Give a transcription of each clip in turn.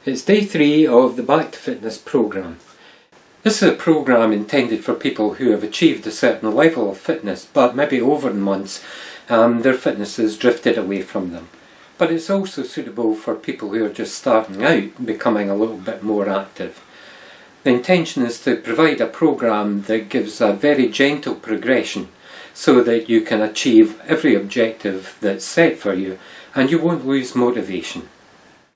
It's day 3 of the Back to Fitness programme. This is a programme intended for people who have achieved a certain level of fitness, but maybe over the months their fitness has drifted away from them. But it's also suitable for people who are just starting out, becoming a little bit more active. The intention is to provide a programme that gives a very gentle progression so that you can achieve every objective that's set for you and you won't lose motivation.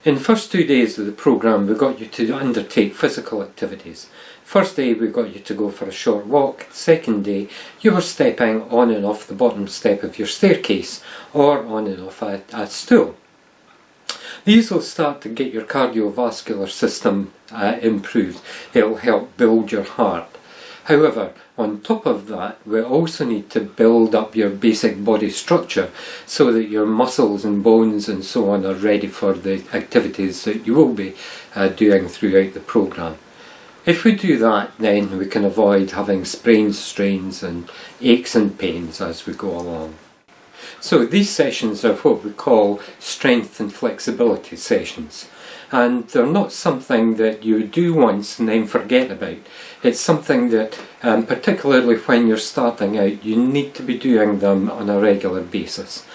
In the first 2 days of the programme we got you to undertake physical activities. First day we got you to go for a short walk. Second day you were stepping on and off the bottom step of your staircase or on and off a stool. These will start to get your cardiovascular system improved. It will help build your heart. However, on top of that, we also need to build up your basic body structure so that your muscles and bones and so on are ready for the activities that you will be doing throughout the programme. If we do that, then we can avoid having sprains, strains and aches and pains as we go along. So these sessions are what we call strength and flexibility sessions. And they're not something that you do once and then forget about. It's something that, particularly when you're starting out, you need to be doing them on a regular basis.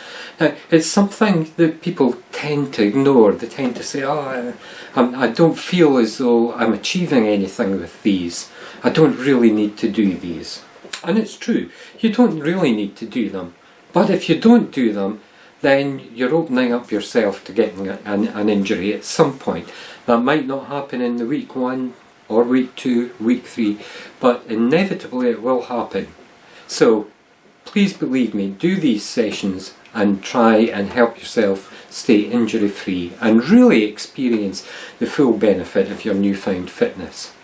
Now, it's something that people tend to ignore. They tend to say, I don't feel as though I'm achieving anything with these. I don't really need to do these. And it's true, you don't really need to do them. But if you don't do them, then you're opening up yourself to getting an injury at some point. That might not happen in the week 1 or week 2, week 3, but inevitably it will happen. So please believe me, do these sessions and try and help yourself stay injury free and really experience the full benefit of your newfound fitness.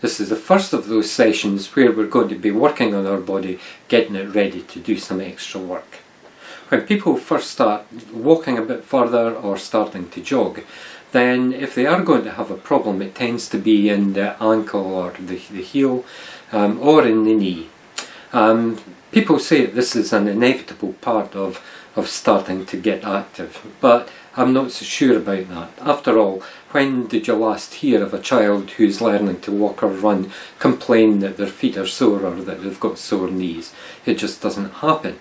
This is the first of those sessions where we're going to be working on our body, getting it ready to do some extra work. When people first start walking a bit further or starting to jog, then if they are going to have a problem, it tends to be in the ankle or the heel or in the knee. People say this is an inevitable part of starting to get active, but I'm not so sure about that. After all, when did you last hear of a child who's learning to walk or run complain that their feet are sore or that they've got sore knees? It just doesn't happen.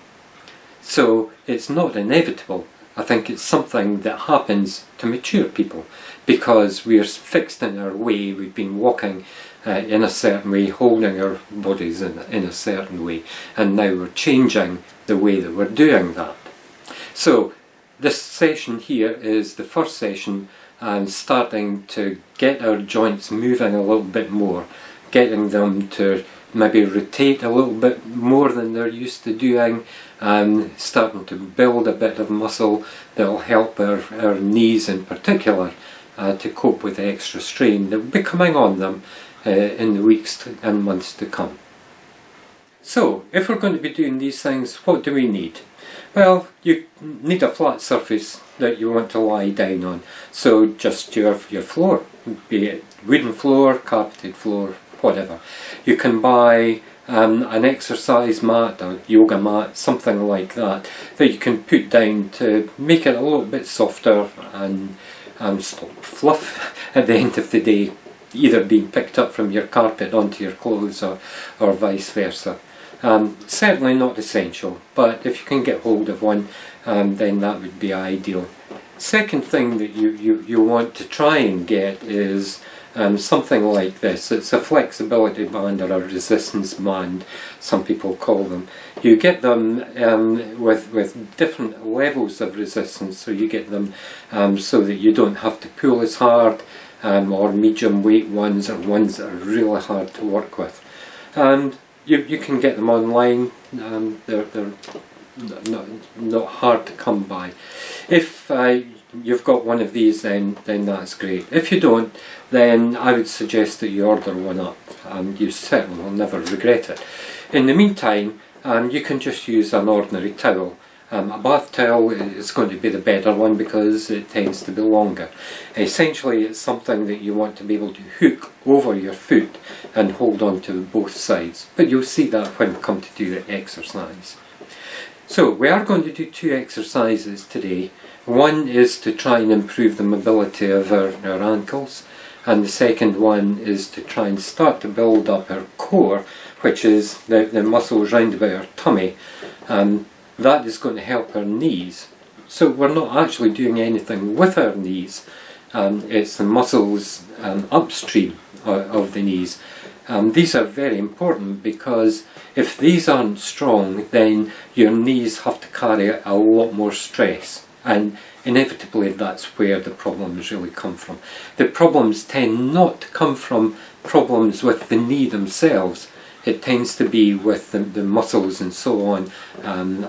So it's not inevitable. I think it's something that happens to mature people because we're fixed in our way. We've been walking in a certain way, holding our bodies in a certain way, and now we're changing the way that we're doing that. So this session here is the first session and starting to get our joints moving a little bit more, getting them to maybe rotate a little bit more than they're used to doing, and starting to build a bit of muscle that will help our knees in particular to cope with the extra strain that will be coming on them in the weeks and months to come. So, if we're going to be doing these things, what do we need? Well, you need a flat surface that you want to lie down on. So just your floor, be it wooden floor, carpeted floor, whatever. You can buy an exercise mat, a yoga mat, something like that you can put down to make it a little bit softer and stop fluff at the end of the day, either being picked up from your carpet onto your clothes or vice versa. Certainly not essential, but if you can get hold of one, then that would be ideal. Second thing that you want to try and get is something like this. It's a flexibility band or a resistance band, some people call them. You get them with different levels of resistance, so you get them so that you don't have to pull as hard, or medium weight ones, or ones that are really hard to work with. You can get them online. They're not hard to come by. If you've got one of these, then that's great. If you don't, then I would suggest that you order one up. You certainly will never regret it. In the meantime, you can just use an ordinary towel. A bath towel is going to be the better one because it tends to be longer. Essentially, it's something that you want to be able to hook over your foot and hold on to both sides. But you'll see that when we come to do the exercise. So we are going to do two exercises today. One is to try and improve the mobility of our ankles, and the second one is to try and start to build up our core, which is the muscles round about our tummy, and that is going to help our knees. So we're not actually doing anything with our knees, it's the muscles upstream of the knees. These are very important because if these aren't strong, then your knees have to carry a lot more stress, and inevitably that's where the problems really come from. The problems tend not to come from problems with the knee themselves. It tends to be with the muscles and so on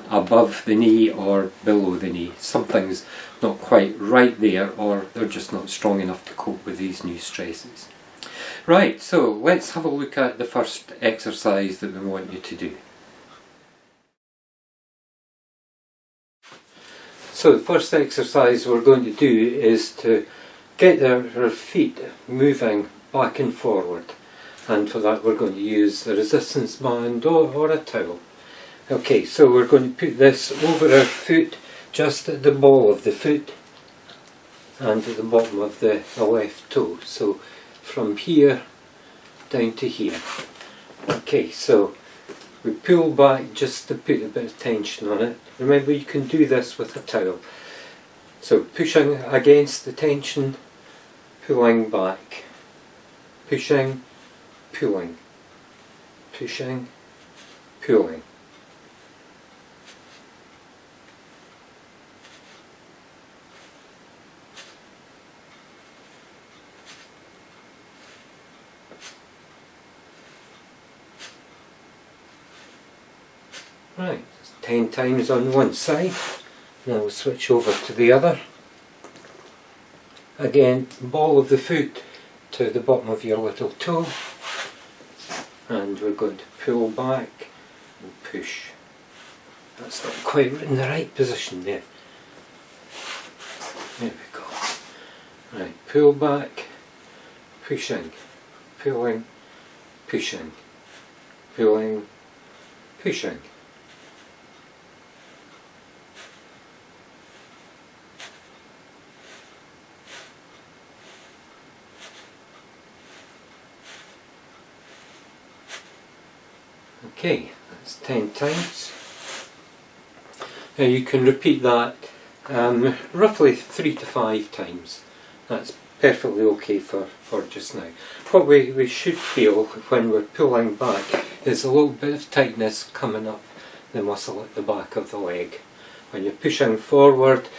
above the knee or below the knee. Something's not quite right there, or they're just not strong enough to cope with these new stresses. Right, so let's have a look at the first exercise that we want you to do. So the first exercise we're going to do is to get our feet moving back and forward, and for that we're going to use the resistance band or a towel. Okay, so we're going to put this over our foot, just at the ball of the foot and at the bottom of the left toe. So from here down to here. Okay, so we pull back just to put a bit of tension on it. Remember, you can do this with a towel. So pushing against the tension, pulling back, pushing, pulling, pushing, pulling. Right, 10 times on one side. Now we'll switch over to the other. Again, ball of the foot to the bottom of your little toe, and we're going to pull back and push. That's not quite in the right position there. There we go. Right, pull back, pushing, pulling, pushing, pulling, pushing. Okay, that's 10 times. Now you can repeat that roughly 3 to 5 times. That's perfectly okay for just now. What we should feel when we're pulling back is a little bit of tightness coming up the muscle at the back of the leg. When you're pushing forward,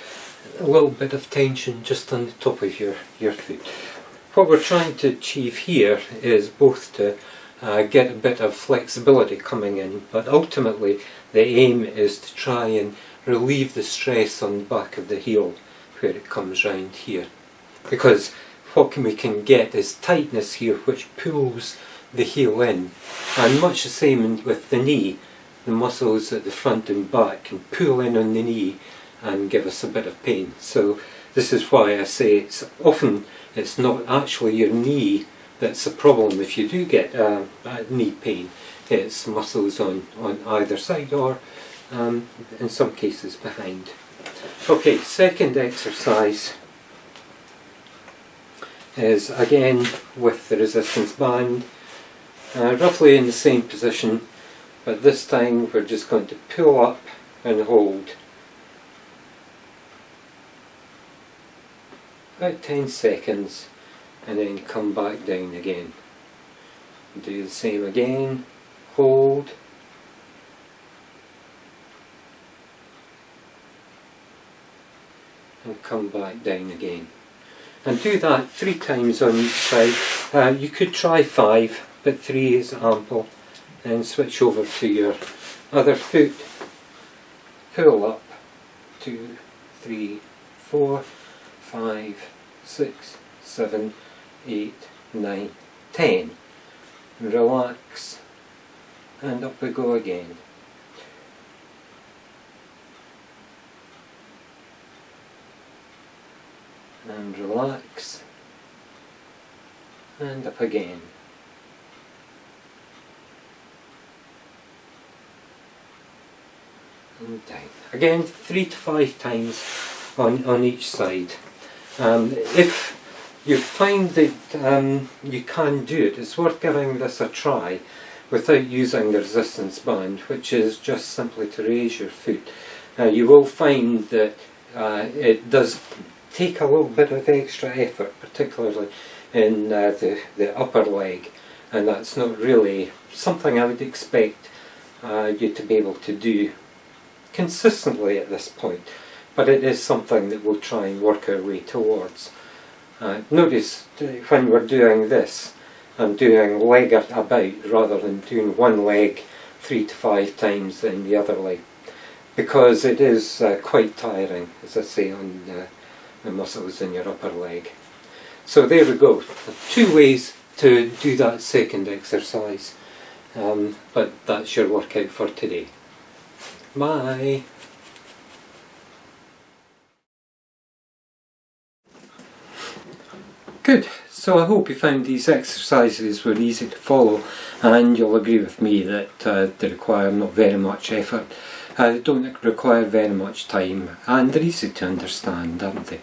a little bit of tension just on the top of your foot. What we're trying to achieve here is both to get a bit of flexibility coming in, but ultimately the aim is to try and relieve the stress on the back of the heel where it comes round here, because what we can get is tightness here which pulls the heel in, and much the same with the knee. The muscles at the front and back can pull in on the knee and give us a bit of pain. So this is why I say often it's not actually your knee that's a problem if you do get knee pain. It's muscles on either side, or in some cases behind. Okay, second exercise is again with the resistance band, roughly in the same position, but this time we're just going to pull up and hold about 10 seconds and then come back down again. Do the same again, hold, and come back down again. And do that 3 times on each side. You could try 5, but 3 is ample. Then switch over to your other foot, pull up, 2, 3, 4, 5, 6, 7, 8, 9, 10. Relax, and up we go again. And relax, and up again. and down. Again, 3 to 5 times on each side. If you find that you can do it, it's worth giving this a try without using the resistance band, which is just simply to raise your foot. You will find that it does take a little bit of extra effort, particularly in the upper leg, and that's not really something I would expect you to be able to do consistently at this point, but it is something that we'll try and work our way towards. Notice when we're doing this, I'm doing leg about rather than doing one leg 3 to 5 times in the other leg, because it is quite tiring, as I say, on the muscles in your upper leg. So there we go, 2 ways to do that second exercise, but that's your workout for today. Bye! Good, so I hope you found these exercises were easy to follow, and you'll agree with me that they require not very much effort, they don't require very much time, and they're easy to understand, aren't they?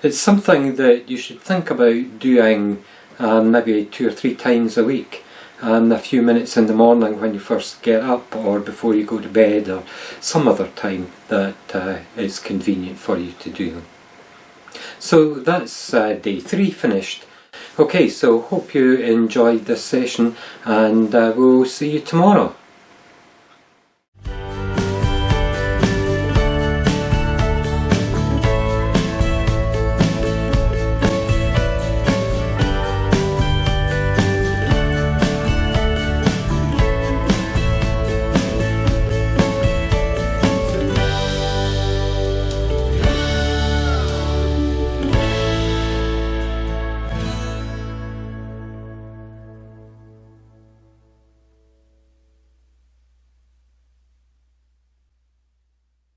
It's something that you should think about doing maybe 2 or 3 times a week, a few minutes in the morning when you first get up, or before you go to bed, or some other time that is convenient for you to do them. So that's day 3 finished. Okay, so hope you enjoyed this session, and we'll see you tomorrow.